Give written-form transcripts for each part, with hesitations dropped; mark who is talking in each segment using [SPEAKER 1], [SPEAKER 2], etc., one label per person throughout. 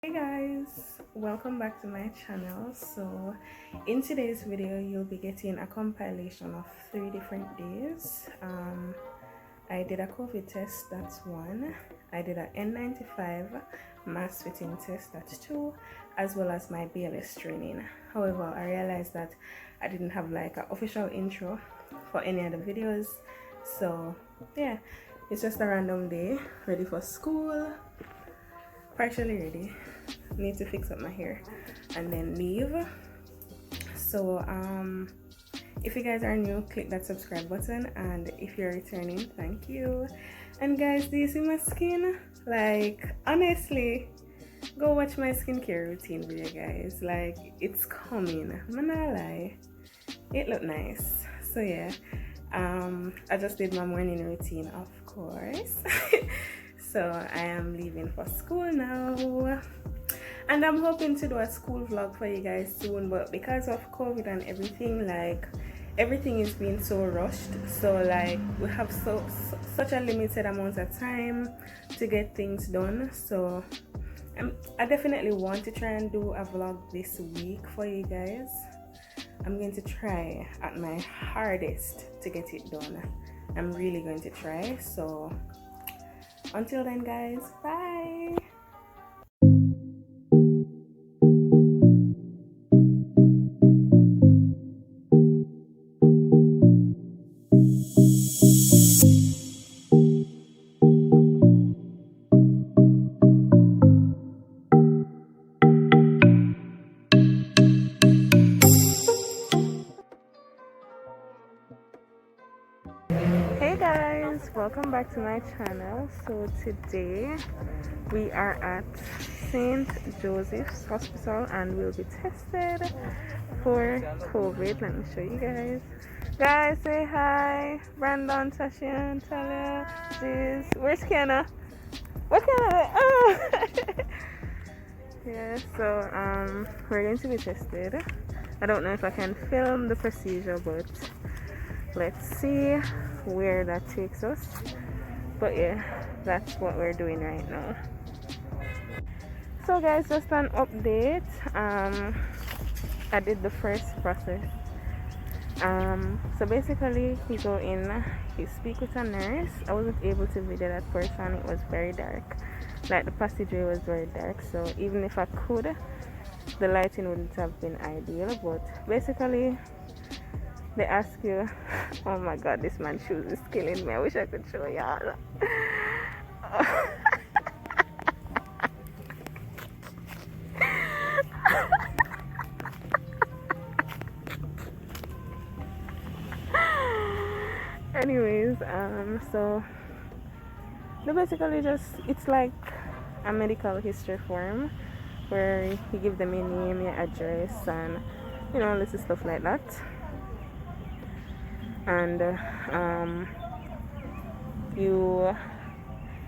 [SPEAKER 1] Hey guys, welcome back to my channel. So in today's video you'll be getting a compilation of 3 different days. I did a COVID test, that's one. I did a N95 Mask Fitting test, that's two, as well as my Bls Training. However, I realized that I didn't have like an official intro for any of the videos, so yeah, it's just a random day, ready for school, partially ready. Need to fix up my hair and then leave. So if you guys are new, click that subscribe button, and if you're returning, thank you. And guys, do you see my skin? Like, honestly, go watch my skincare routine video, guys. Like, it's coming, I'm not lie, it looked nice. So yeah, I just did my morning routine, of course. So I am leaving for school now, and I'm hoping to do a school vlog for you guys soon, but because of COVID and everything, like, everything is being so rushed, so like we have such a limited amount of time to get things done. So I definitely want to try and do a vlog this week for you guys. I'm going to try at my hardest to get it done. I'm really going to try. So until then, guys, bye. Hey guys, welcome back to my channel. So today we are at St. Joseph's Hospital and we'll be tested for COVID. Let me show you guys. Guys, say hi. Brandon, Tashian, Talia, Jiz. Where's Kiana? Where's Kiana? Oh. Yeah, so we're going to be tested. I don't know if I can film the procedure, but let's see where that takes us. But yeah, that's what we're doing right now. So guys, just an update. I did the first process. So basically you go in, you speak with a nurse. I wasn't able to video that portion, it was very dark, like the passageway was very dark, so even if I could, the lighting wouldn't have been ideal. But basically they ask you, oh my god, this man's shoes is killing me. I wish I could show y'all. Anyways, so they basically just, it's like a medical history form where you give them your name, your address, and you know, little stuff like that. And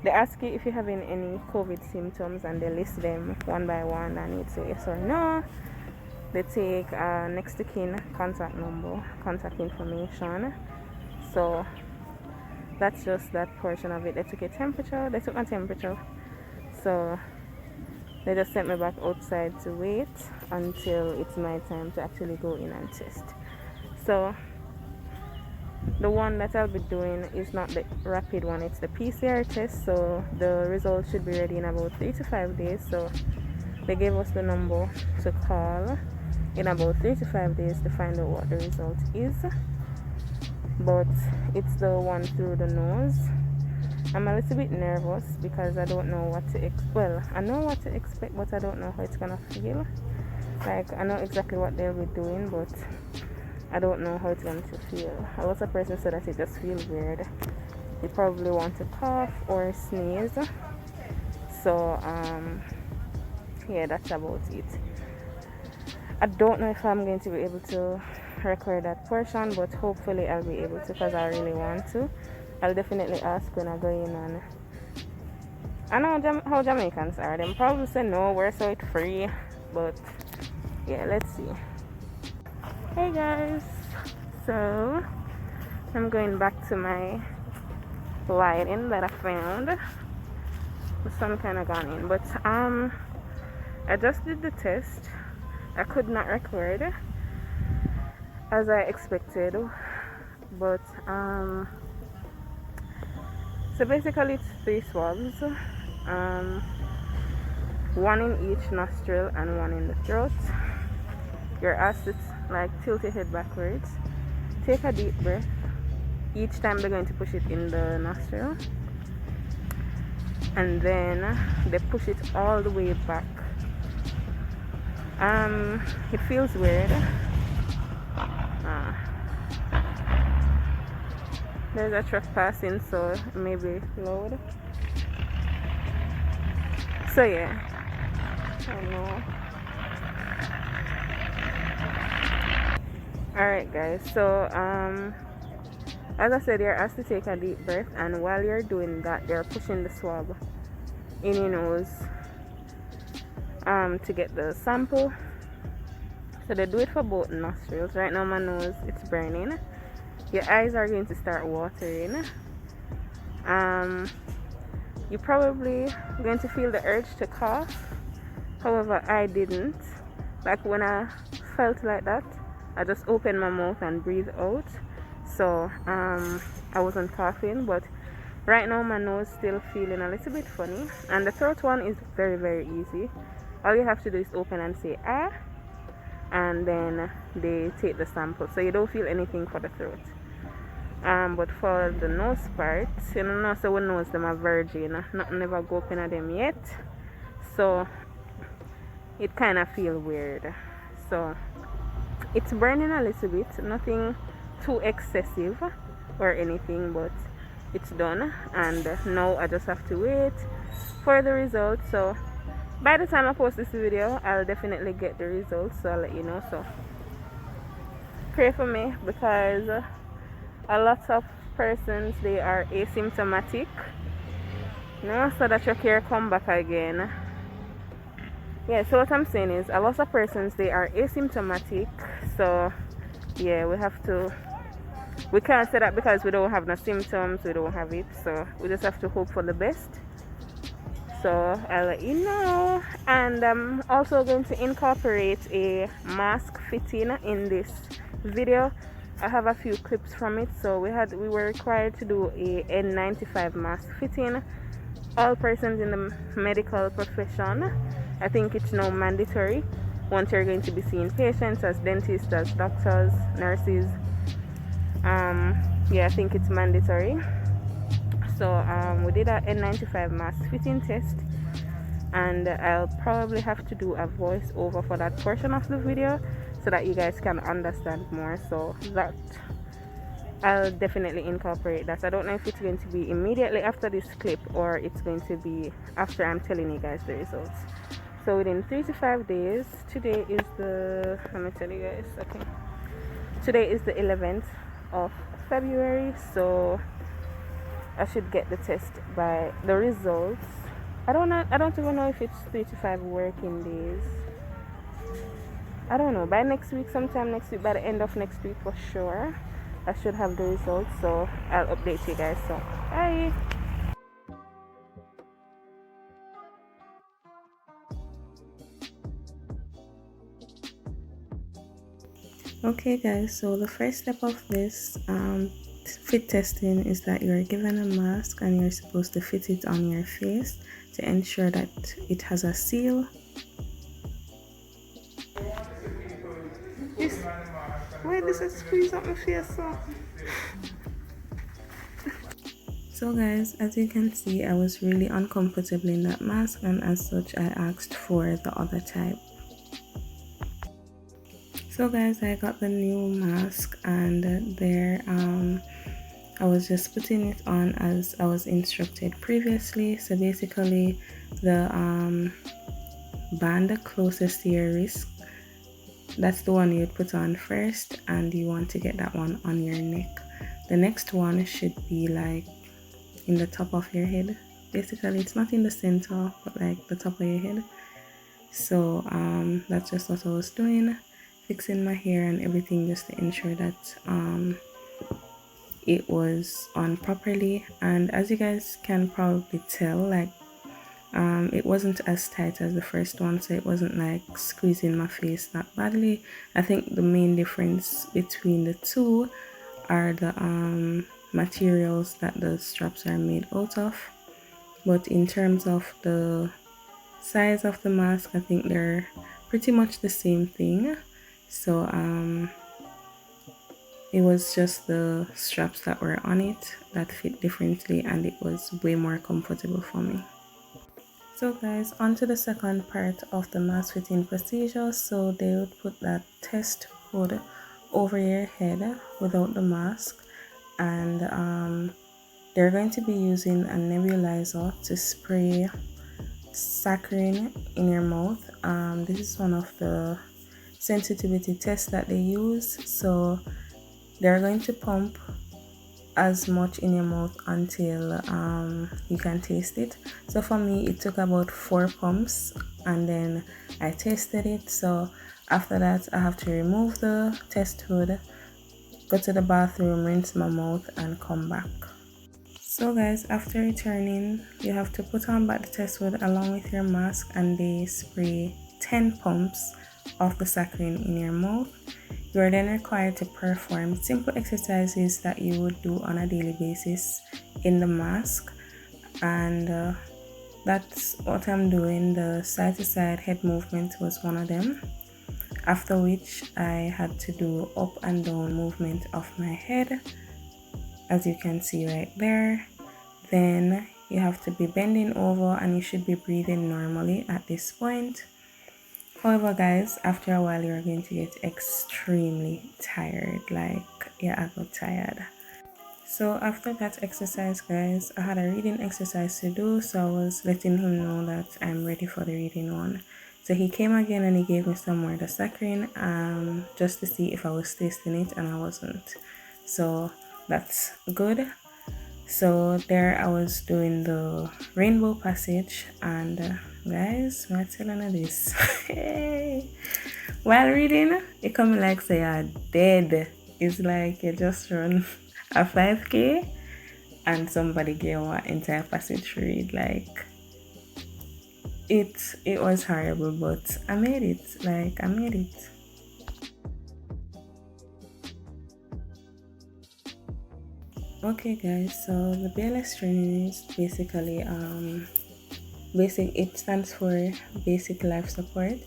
[SPEAKER 1] they ask you if you're having any COVID symptoms, and they list them one by one, and you say yes or no. They take next to kin contact number, contact information. So that's just that portion of it. They took your temperature, they took my temperature, so they just sent me back outside to wait until it's my time to actually go in and test. So the one that I'll be doing is not the rapid one, it's the Pcr test. So the results should be ready in about 3 to 5 days. So they gave us the number to call in about 3 to 5 days to find out what the result is. But it's the one through the nose. I'm a little bit nervous because I don't know what to expect. Well, I know what to expect, but I don't know how it's gonna feel. Like, I know exactly what they'll be doing, but I don't know how it's going to feel. A lot of persons said that it just feels weird. You probably want to cough or sneeze. So yeah, that's about it. I don't know if I'm going to be able to record that portion, but hopefully I'll be able to, because I really want to. I'll definitely ask when I go in, and I know how Jamaicans are. Them probably say no, we're so it free, but yeah, let's see. Hey guys, so I'm going back to my lighting that I found. The sun kind of gone in, but I just did the test. I could not record as I expected, but so basically it's 3 swabs, one in each nostril and one in the throat. You're asked to like tilt your head backwards, take a deep breath. Each time they're going to push it in the nostril, and then they push it all the way back. It feels weird. There's a truck passing, so it may be loud. So yeah, I don't know. Alright guys, so as I said, you're asked to take a deep breath, and while you're doing that, they're pushing the swab in your nose to get the sample. So they do it for both nostrils. Right now my nose, it's burning. Your eyes are going to start watering. You're probably going to feel the urge to cough. However, I didn't. Like when I felt like that, I just opened my mouth and breathed out. So I wasn't coughing, but right now my nose still feeling a little bit funny. And the throat one is very, very easy. All you have to do is open and say ah, and then they take the sample, so you don't feel anything for the throat. But for the nose part, you know, so we nose them are virgin, nothing never go up in them yet, so it kind of feel weird. So it's burning a little bit, nothing too excessive or anything, but it's done, and now I just have to wait for the results. So by the time I post this video, I'll definitely get the results, so I'll let you know. So pray for me, because a lot of persons, they are asymptomatic, you know, so that your care come back again. Yeah, so what I'm saying is a lot of persons, they are asymptomatic, so yeah, we can't say that because we don't have no symptoms, we don't have it, so we just have to hope for the best. So I'll let you know. And I'm also going to incorporate a mask fitting in this video. I have a few clips from it. So we were required to do a N95 mask fitting. All persons in the medical profession, I think it's now mandatory once you're going to be seeing patients as dentists, as doctors, nurses. Yeah, I think it's mandatory. So we did a N95 mask fitting test, and I'll probably have to do a voiceover for that portion of the video so that you guys can understand more. So that I'll definitely incorporate that. I don't know if it's going to be immediately after this clip or it's going to be after I'm telling you guys the results. So within 3 to 5 days, today is the, let me tell you guys, okay, today is the 11th of February, so I should get the test by the results. I don't even know if it's 3 to 5 working days. I don't know, by next week, sometime next week, by the end of next week for sure, I should have the results. So I'll update you guys. So bye. Okay guys, so the first step of this fit testing is that you're given a mask and you're supposed to fit it on your face to ensure that it has a seal. Wait, this is squeeze up my face. So guys, as you can see, I was really uncomfortable in that mask, and as such I asked for the other type. So guys, I got the new mask, and there I was just putting it on as I was instructed previously. So basically the band closest to your wrist, that's the one you'd put on first, and you want to get that one on your neck. The next one should be like in the top of your head. Basically it's not in the center, but like the top of your head. So that's just what I was doing, fixing my hair and everything just to ensure that it was on properly. And as you guys can probably tell, like It wasn't as tight as the first one, so it wasn't like squeezing my face that badly. I think the main difference between the two are the materials that the straps are made out of. But in terms of the size of the mask, I think they're pretty much the same thing. So it was just the straps that were on it that fit differently, and it was way more comfortable for me. So guys, on to the second part of the mask fitting procedure. So they would put that test hood over your head without the mask, and they're going to be using a nebulizer to spray saccharin in your mouth. This is one of the sensitivity tests that they use. So they're going to pump as much in your mouth until you can taste it. So for me, it took about 4 pumps, and then I tasted it. So after that, I have to remove the test hood, go to the bathroom, rinse my mouth, and come back. So guys, after returning, you have to put on back the test hood along with your mask, and they spray 10 pumps of the saccharin in your mouth. You are then required to perform simple exercises that you would do on a daily basis in the mask, and that's what I'm doing. The side to side head movement was one of them, after which I had to do up and down movement of my head, as you can see right there. Then you have to be bending over, and you should be breathing normally at this point. However guys, after a while you're going to get extremely tired, like I got tired. So after that exercise guys, I had a reading exercise to do, so I was letting him know that I'm ready for the reading one. So he came again and he gave me some more of the saccharin, just to see if I was tasting it, and I wasn't. So that's good. So there I was doing the rainbow passage, and guys, I'm telling you this. While reading, it come like say you're dead. It's like you just run a 5k and somebody gave one entire passage to read. Like it was horrible, but I made it. Like I made it. Okay guys, so the Bls Training is basically it stands for basic life support.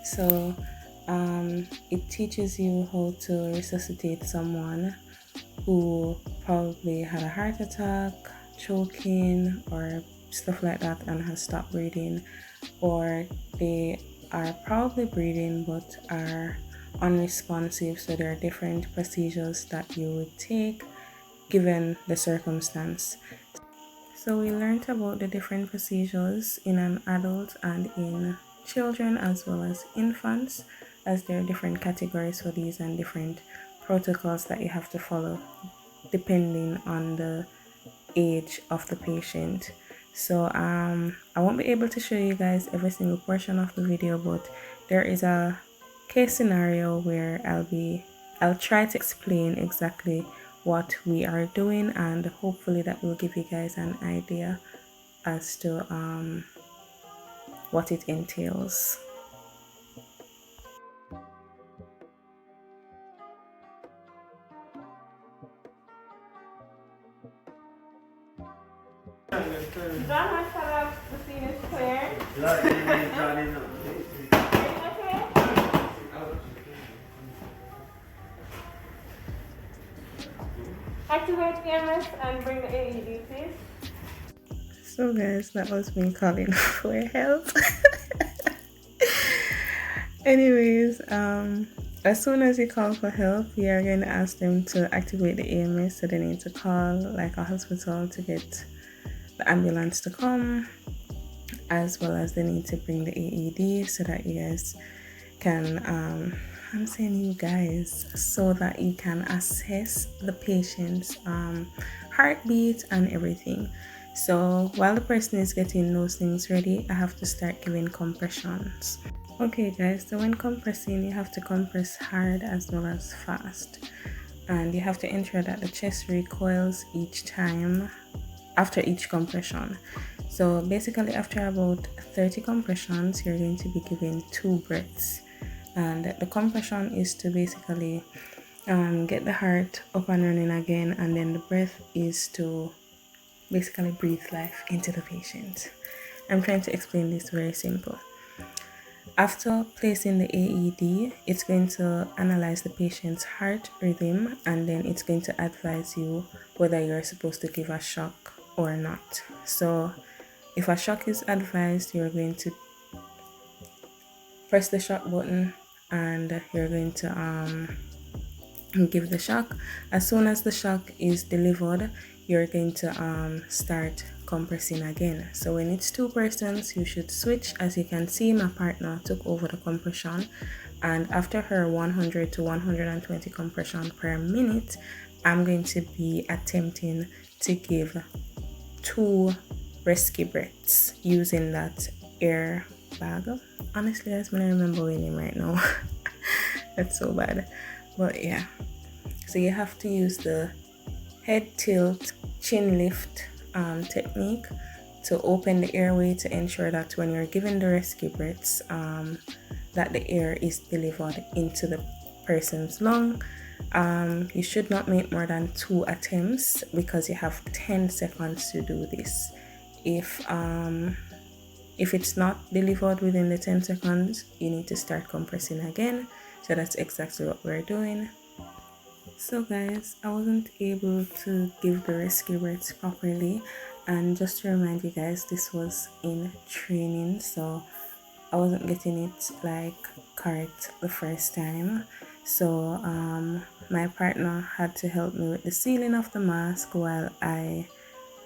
[SPEAKER 1] So it teaches you how to resuscitate someone who probably had a heart attack, choking, or stuff like that, and has stopped breathing, or they are probably breathing but are unresponsive. So there are different procedures that you would take given the circumstance. So we learned about the different procedures in an adult and in children as well as infants, as there are different categories for these and different protocols that you have to follow depending on the age of the patient. So I won't be able to show you guys every single portion of the video, but there is a case scenario where I'll try to explain exactly what we are doing, and hopefully that will give you guys an idea as to what it entails. Activate EMS and bring the AED, please. So guys, that was me calling for help. Anyways, as soon as you call for help, we are going to ask them to activate the EMS. So they need to call like a hospital to get the ambulance to come, as well as they need to bring the AED so that you guys can I'm saying you guys, so that you can assess the patient's heartbeat and everything. So while the person is getting those things ready, I have to start giving compressions. Okay guys, so when compressing, you have to compress hard as well as fast, and you have to ensure that the chest recoils each time after each compression. So basically after about 30 compressions, you're going to be given 2 breaths, and the compression is to basically get the heart up and running again, and then the breath is to basically breathe life into the patient. I'm trying to explain this very simple. After placing the AED, it's going to analyze the patient's heart rhythm, and then it's going to advise you whether you're supposed to give a shock or not. So if a shock is advised, you're going to press the shock button and you're going to give the shock. As soon as the shock is delivered, you're going to start compressing again. So when it's 2 persons, you should switch. As you can see, my partner took over the compression, and after her 100 to 120 compression per minute, I'm going to be attempting to give 2 rescue breaths using that air bag. Honestly, guys, I don't remember the name right now. That's so bad, but yeah. So you have to use the head tilt chin lift technique to open the airway to ensure that when you're giving the rescue breaths, that the air is delivered into the person's lung. You should not make more than 2 attempts because you have 10 seconds to do this. If it's not delivered within the 10 seconds, you need to start compressing again. So that's exactly what we're doing. So guys, I wasn't able to give the rescue breaths properly, and just to remind you guys, this was in training, so I wasn't getting it like correct the first time. So my partner had to help me with the sealing of the mask while I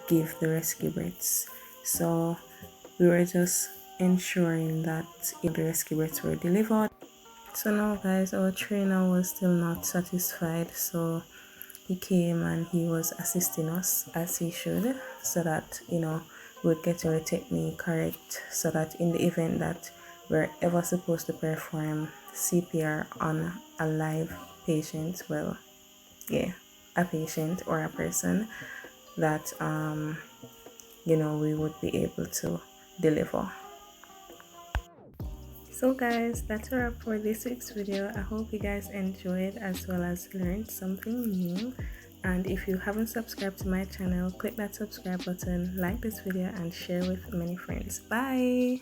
[SPEAKER 1] gave the rescue breaths. So we were just ensuring that the rescue breaths were delivered. So now guys, our trainer was still not satisfied, so he came and he was assisting us as he should, so that we would get our technique correct, so that in the event that we're ever supposed to perform CPR on a live patient, a patient or a person, that we would be able to deliver. So guys, that's a wrap for this week's video. I hope you guys enjoyed as well as learned something new. And if you haven't subscribed to my channel, click that subscribe button, like this video, and share with many friends. Bye!